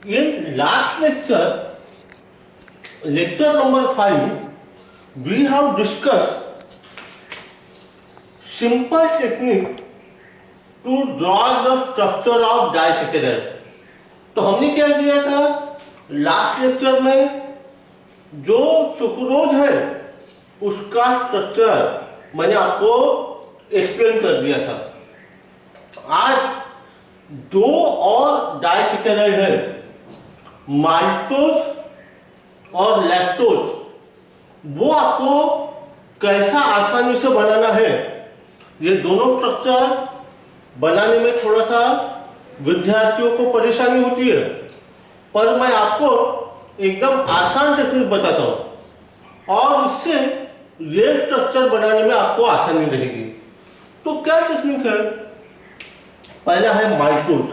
In last lecture, lecture number 5, we have discussed simple technique to draw the structure of disaccharide. तो हमने क्या किया था last lecture में, जो सुक्रोज है उसका स्ट्रक्चर मैंने आपको एक्सप्लेन कर दिया था। आज दो और डाइसैकेराइड है, माल्टोज और लैक्टोज। वो आपको कैसा आसानी से बनाना है, ये दोनों स्ट्रक्चर बनाने में थोड़ा सा विद्यार्थियों को परेशानी होती है, पर मैं आपको एकदम आसान टेक्निक बताता हूँ और इससे ये स्ट्रक्चर बनाने में आपको आसानी रहेगी। तो क्या टेक्निक है? पहला है माल्टोज।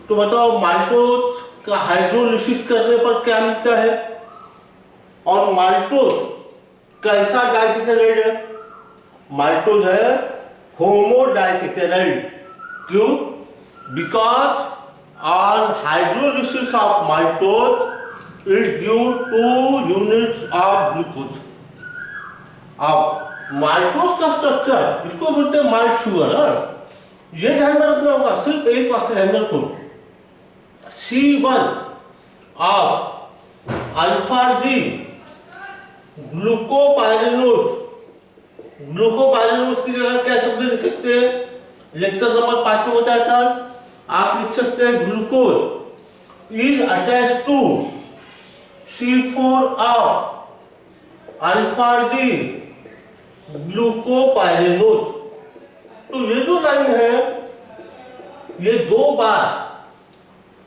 तो बताओ माल्टोज का हाइड्रोलिसिस करने पर क्या मिलता है, और माल्टोज कैसा डाइसैकेराइड है? माल्टोज है होमो डाइसैकेराइड। क्यों? Because on hydrolysis of maltose is due 2 units of glucose। अब माल्टोज का स्ट्रक्चर, इसको बोलते हैं माल्ट शुगर। ये ध्यान में रखना होगा, सिर्फ एक वाक्य ध्यान में रखो। C1 of alpha D glucopyranose. Glucopyranose की जगह क्या शब्द लिख सकते हैं? लेक्चर नंबर 5 में बताया था, आप लिख सकते हैं glucose is attach to C4 of alpha D glucopyranose. तो ये जो लाइन है, ये दो बार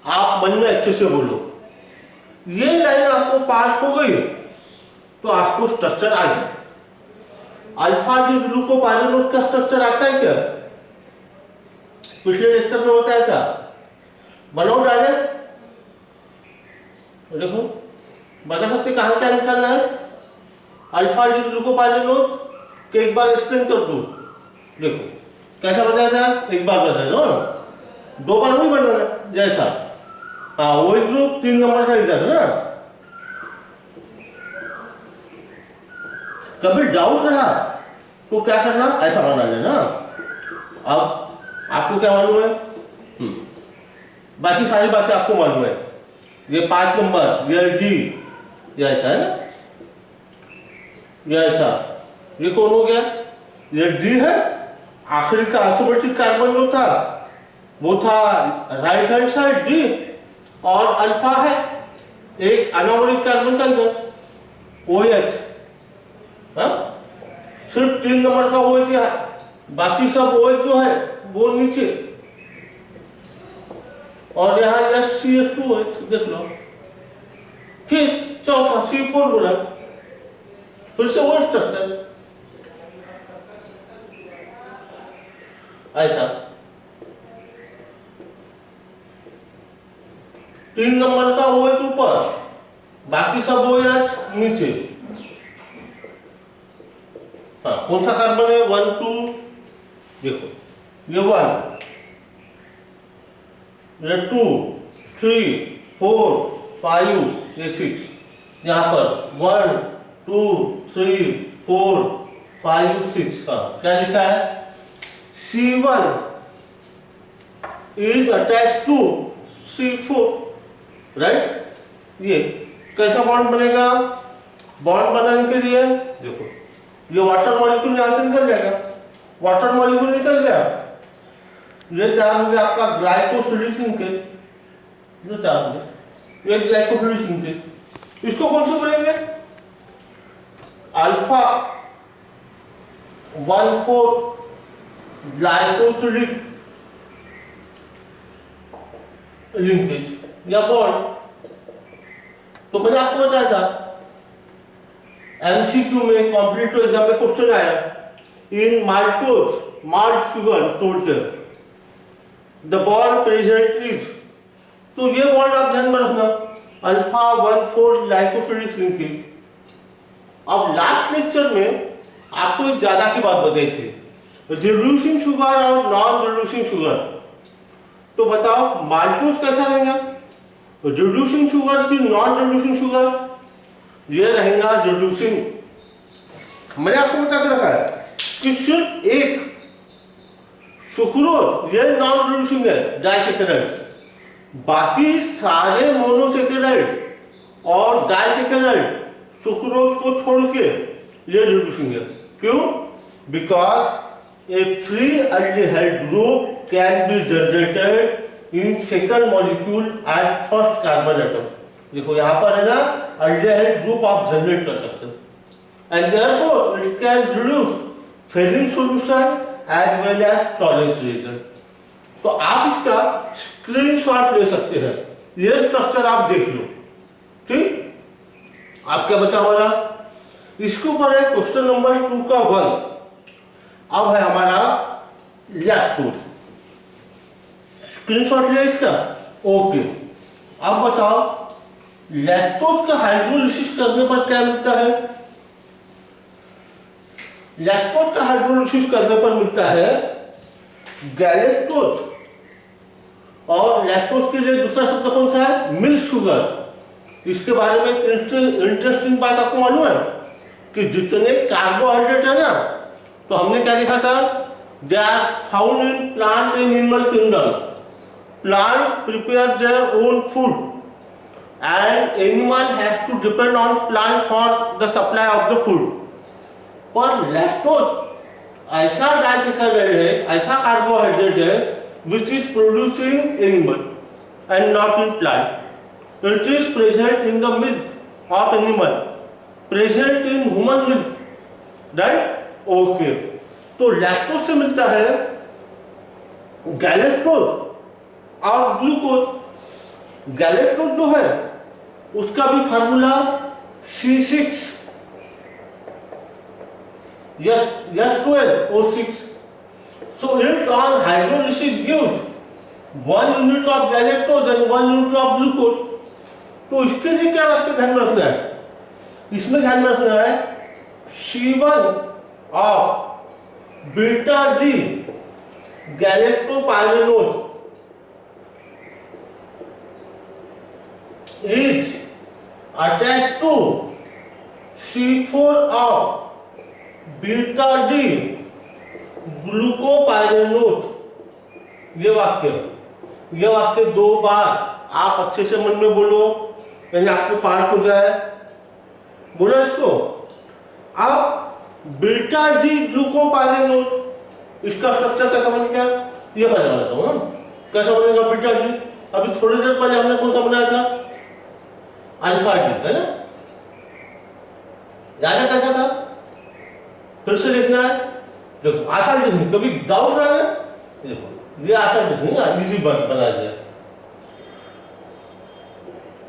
आप मन में अच्छे से बोलो। ये लाइन आपको पास हो गई तो आपको स्ट्रक्चर आ गया। अल्फा डी ग्लूकोपाइरेनोज का स्ट्रक्चर आता है क्या? पिछले लेक्चर में बताया था, बनाओ डायरेक्ट। देखो बता सकते कहां क्या निकालना है? अल्फा डी ग्लूकोपाइरेनोज के एक बार एक्सप्लेन कर दूं। देखो कैसा बताया था, एक बार बता दो, दो बार नहीं बनाना जैसा। हाँ वही ग्रुप 3 नंबर का लिखा था ना। कभी डाउट रहा तो क्या करना, ऐसा बना लेना। अब आपको क्या मालूम है? बाकी सारी बातें आपको मालूम है। ये 5 नंबर, ये डी, ये ऐसा है ना, ये ऐसा। ये कौन हो गया? ये डी है। आखिरी का एसिमेट्रिक कार्बन जो था वो था राइट हैंड साइड डी, और अल्फा है एक अनोमलिक कार्बन का इधर OH। सिर्फ 3 नंबर का OH है, बाकी सब OH जो है वो नीचे, और यहाँ CH2 है, देख लो। फिर चौथा C4 बोला, फिर से वो स्ट्रक्चर ऐसा। 3 नंबर का OH ऊपर, बाकी सब OH नीचे। हाँ कौन सा कार्बन है? 1 2, देखो ये 1, ये 2 3 4 5, ये 6। यहाँ पर 1 2 3 4 5 6। हाँ क्या लिखा है? C1 is attached to C4, right. ये कैसा बॉन्ड बनेगा? बॉन्ड बनाने के लिए देखो, ये वाटर मॉलिक्यूल यहाँ से निकल जाएगा। वाटर मॉलिक्यूल निकल गया, ये तैयार हो गया आपका ग्लाइकोसिलिक लिंकेज। जो तैयार हो गया ये ग्लाइकोसिलिक लिंकेज। इसको कौन से बोलेंगे? अल्फा 1,4 ग्लाइकोसिलिक लिंकेज या बॉन्ड। तो मैंने आपको बताया था MCQ में, कॉम्पिटिटिव एग्जाम में क्वेश्चन आया, in maltose malt sugar told the bond present is. तो ये बॉन्ड आप ध्यान में रखना, अल्फा 1,4 ग्लाइकोसिलिक लिंकेज। अब लास्ट लेक्चर में आपको एक ज्यादा की बात बताई थी, रिड्यूसिंग शुगर और नॉन रिड्यूसिंग शुगर। तो बताओ माल्टोज कैसा रहेगा? रिड्यूसिंग शुगर की नॉन रिड्यूसिंग शुगर, ये रहेगा रिड्यूसिंग। मैंने आपको बता के रखा है कि सिर्फ एक सुक्रोज ये नॉन रिड्यूसिंग है, डाइसैकेराइड, बाकी सारे मोनोसैकेराइड और डाइसैकेराइड सुक्रोज को छोड़ के ये रिड्यूसिंग है। क्यों? Because A free aldehyde group can be generated in second molecule at first carbon atom. देखो यहाँ पर है ना, एल्डिहाइड ग्रुप आप जनरेट कर सकते हो, and therefore it can reduce phasing solution as well as tolerance region. तो आप इसका स्क्रीनशॉट ले सकते हैं, ये स्ट्रक्चर आप देख लो। ठीक, आप क्या बचा हमारा, इसके ऊपर है क्वेश्चन नंबर 2 का 1। अब है हमारा लैक्टोज, स्क्रीनशॉट लिया इसका, ओके। अब बताओ लैक्टोज का हाइड्रोलिसिस करने पर क्या मिलता है? लैक्टोज का हाइड्रोलिसिस करने पर मिलता है गैलेक्टोज, और लैक्टोज के लिए दूसरा शब्द कौन सा है? Milk sugar. इसके बारे में इंटरेस्टिंग बात आपको मालूम है कि जितने कार्बोहाइड्रेट है ना, तो हमने क्या देखा था, they are found in plant and animal kingdom. Plant prepare their own food and animal has to depend on plant for the supply of the food. पर लैक्टोज ऐसा डाइसैकेराइड है, ऐसा कार्बोहाइड्रेट है which is produced in animal and not in plant. It is present in the milk of animal, present in human milk, right? Okay. तो lactose से मिलता है galactose और ग्लूकोज। गैलेक्टोज जो है उसका भी formula C6 S12O6। So unit on hydrolysis gives 1 unit of galactose and 1 unit of glucose। तो इसके लिए क्या ध्यान में रखना है? इसमें ध्यान में रखना है C1 of beta D galactopyranose is attached to C4 of beta D glucopyranose. ये वाक्य 2 बार आप अच्छे से मन में बोलो, यानी आपको पाठ हो जाए। बोलो इसको। अब बीटा डी ग्लूकोपाइरेनोज, इसका स्ट्रक्चर कैसा बन गया, ये पहले बनाता हूँ ना, कैसा बनेगा बीटा डी। अभी थोड़ी देर पहले हमने कौन सा बनाया था, अल्फा डी, है ना, याद है कैसा था? फिर से लिखना है। देखो आसान नहीं, कभी डाउट रहा है, देखो ये आसान नहीं, इजी बना दिया।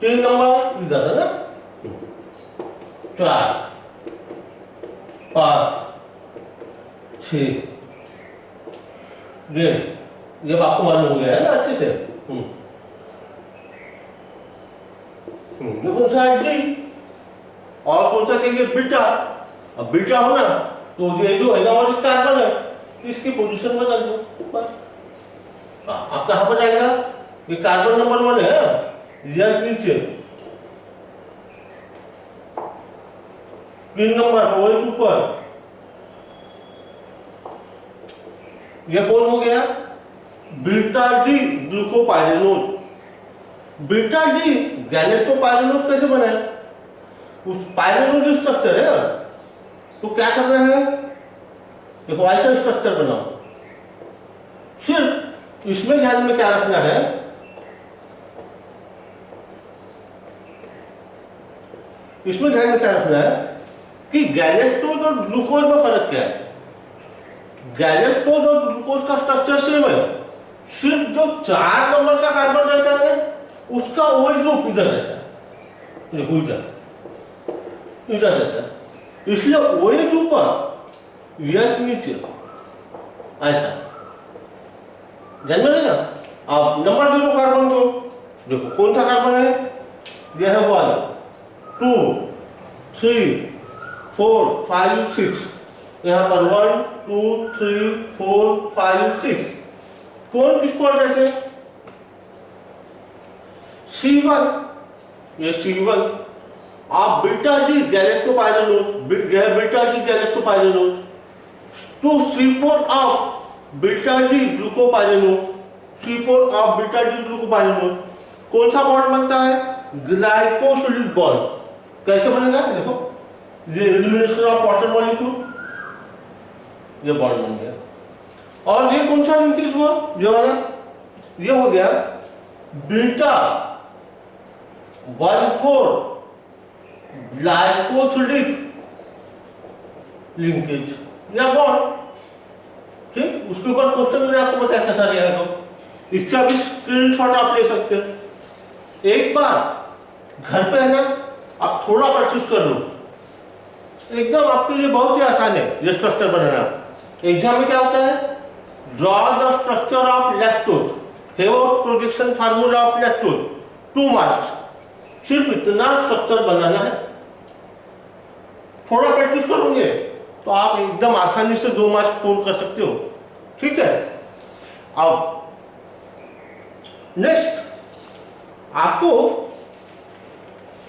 3 नंबर इधर है ना, 4 5 6, ये आपको मालूम हो गया है ना अच्छे से। ये कौन सा है डी, और कौन सा चाहिए बीटा। अब बीटा हो ना, तो ये जो एरोमेटिक कार्बन है इसकी पोजीशन बदल दो बस। आप कहां पर जाएगा, ये कार्बन नंबर 1 है, यह नीचे 3 नंबर OH ऊपर, ये कौन हो गया, beta D glucopyranose. Beta D galactopyranose कैसे बना है, उस पाइरेनोज स्ट्रक्चर है, तो क्या कर रहे हैं, देखो ऐसा स्ट्रक्चर बनाओ। सिर्फ इसमें ध्यान में क्या रखना है, इसमें ध्यान में क्या रखना है कि गैलेक्टोज और ग्लूकोज में फर्क क्या है। गैलेक्टोज और ग्लूकोज का स्ट्रक्चर सेम है, सिर्फ जो 4 नंबर का कार्बन रहता है उसका OH ग्रुप इधर रहता है, देखो इधर रहता है, इसलिए OH ऊपर यह नीचे, ऐसा ध्यान में रहेगा। आप नंबर दे दो कार्बन को, देखो कौन सा कार्बन है, यह है 1 2 3 4 5 6, यहाँ पर 1 2 3 4 5 6, कौन किसको अटैच है, C1, ये C1 आप beta D galactopyranose, beta D galactopyranose, to C4 आप बीटा डी ग्लूकोपाइरेनोज, C4 आप बीटा डी ग्लूकोपाइरेनोज। कौन सा बॉन्ड बनता है? ग्लाइकोसिलिक बॉन्ड। कैसे बनेगा? देखो, ये एलिमिनेशन ऑफ वाटर मॉलिक्यूल, ये बॉन्ड बन गया। और ये कौन सा लिंकेज हुआ? जो वाला ये हो गया बीटा 1,4 ग्लाइकोसिलिक लिंकेज या बॉन्ड। ठीक, उसके ऊपर क्वेश्चन मैंने आपको बताया कैसा दिया है, तो इसका भी स्क्रीनशॉट आप ले सकते हैं। एक बार घर पे है ना, आप थोड़ा प्रैक्टिस कर लो, एकदम आपके लिए बहुत ही आसान है ये स्ट्रक्चर बनाना। एग्जाम में क्या होता है? Draw the structure of lactose, have projection formula of lactose, 2 marks. सिर्फ इतना स्ट्रक्चर बनाना है, थोड़ा प्रैक्टिस करोगे तो आप एकदम आसानी से 2 मार्क्स स्कोर कर सकते हो। ठीक है, अब नेक्स्ट आपको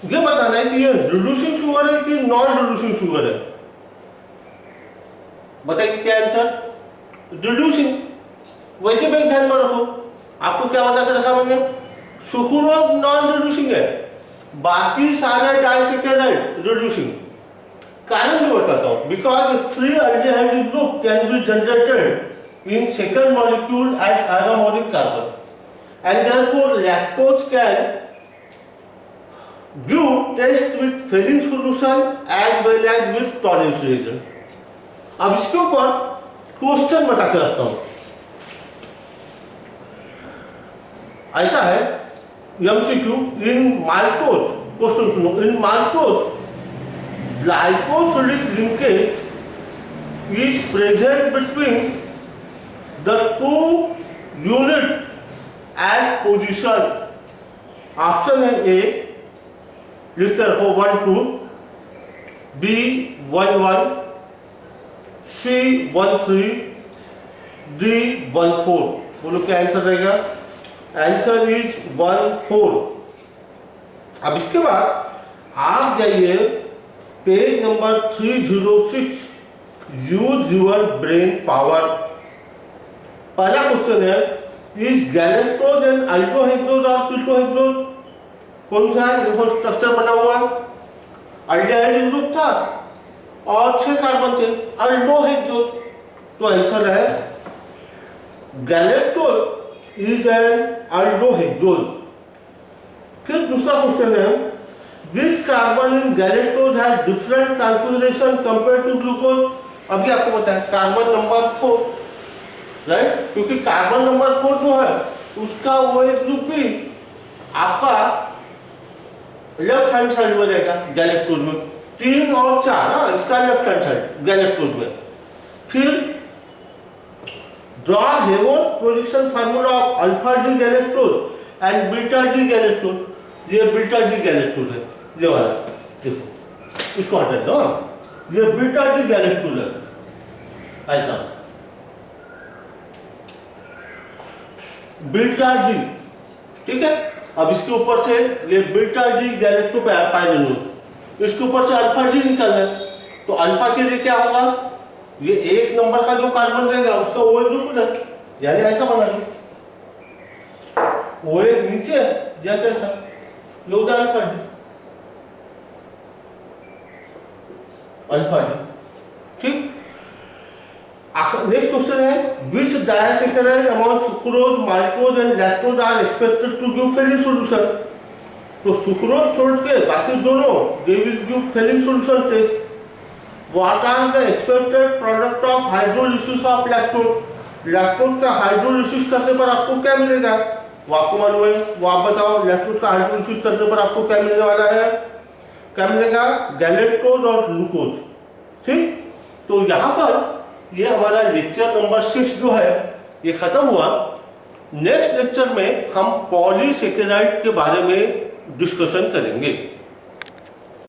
ये बताना है कि ये रिड्यूसिंग शुगर है कि नॉन रिड्यूसिंग शुगर है। बताइए क्या आंसर? रिड्यूसिंग। वैसे भी ध्यान में रखो, आपको क्या बता के रखा मैंने? सुक्रोज नॉन रिड्यूसिंग है, बाकी सारे डाइसैकेराइड रिड्यूसिंग। कारण भी बताता हूं, because free aldehyde group can be generated in second molecule eight aromatic carbon and therefore lactose can give taste with ferrin solution as well as with Torrance reagent। अब इसके ऊपर क्वेश्चन बता के रखता हूं। ऐसा है MCQ, इन माल्टोज, क्वेश्चन सुनो, इन maltose glycosidic linkage is present between the 2 unit at position। Option है ए, लिख कर रखो 1 2, B 1 1, C 1 3, D 1 4। बोलो क्या आंसर रहेगा? Answer is 1 4। अब इसके बाद आप जाइए page number 306, use your brain power. पहला क्वेश्चन है, इज गैलेक्टोज एंड अल्डोहाइड्रोज और कीटोहाइड्रोज? कौन सा है? देखो स्ट्रक्चर बना हुआ, अल्डिहाइड ग्रुप था और 6 कार्बन थे, अल्डोहाइड्रोज। तो आंसर है गैलेक्टोज इज एन अल्डोहाइड्रोज। फिर दूसरा क्वेश्चन है, which carbon in galactose has different configuration compared to glucose? अभी आपको पता है कार्बन नंबर 4, राइट? क्योंकि कार्बन नंबर 4 जो है उसका OH ग्रुप भी आपका लेफ्ट हैंड साइड में रहेगा गैलेक्टोज में। 3 और 4 इसका लेफ्ट हैंड साइड गैलेक्टोज में। फिर ड्रॉ हेवन projection formula of alpha D galactose and beta D galactose. ये बीटा डी गैलेक्टोज है, ये वाला देखो, इसको हटा दो, ये बीटा डी गैलेक्टोज है, ऐसा बीटा डी। ठीक है, अब इसके ऊपर से ये बीटा डी गैलेक्टोपाइरेनोज, इसके ऊपर से अल्फा डी निकालना है, तो अल्फा के लिए क्या होगा? ये 1 नंबर का जो कार्बन रहेगा उसका OH ग्रुप है, यानी ऐसा बना लो, OH नीचे या कैसा, ये उधर अल्फा डी, अल्फा डी। ठीक, नेक्स्ट क्वेश्चन है, which disaccharide among sucrose, maltose and lactose are expected to give ferrin solution? तो सुक्रोज छोड़ के बाकी दोनों they will give ferrin solution test। What are the expected product of hydrolysis of lactose? Lactose का hydrolysis करने पर आपको क्या मिलेगा? वो आपको मालूम है, वो आप बताओ। लैक्टोज का हाइड्रोलिसिस करने पर आपको क्या मिलने वाला है? क्या मिलेगा? गैलेक्टोज और ग्लूकोज। ठीक, तो यहाँ पर ये हमारा लेक्चर नंबर 6 जो है ये खत्म हुआ। नेक्स्ट लेक्चर में हम पॉलीसेकेराइड के बारे में डिस्कशन करेंगे।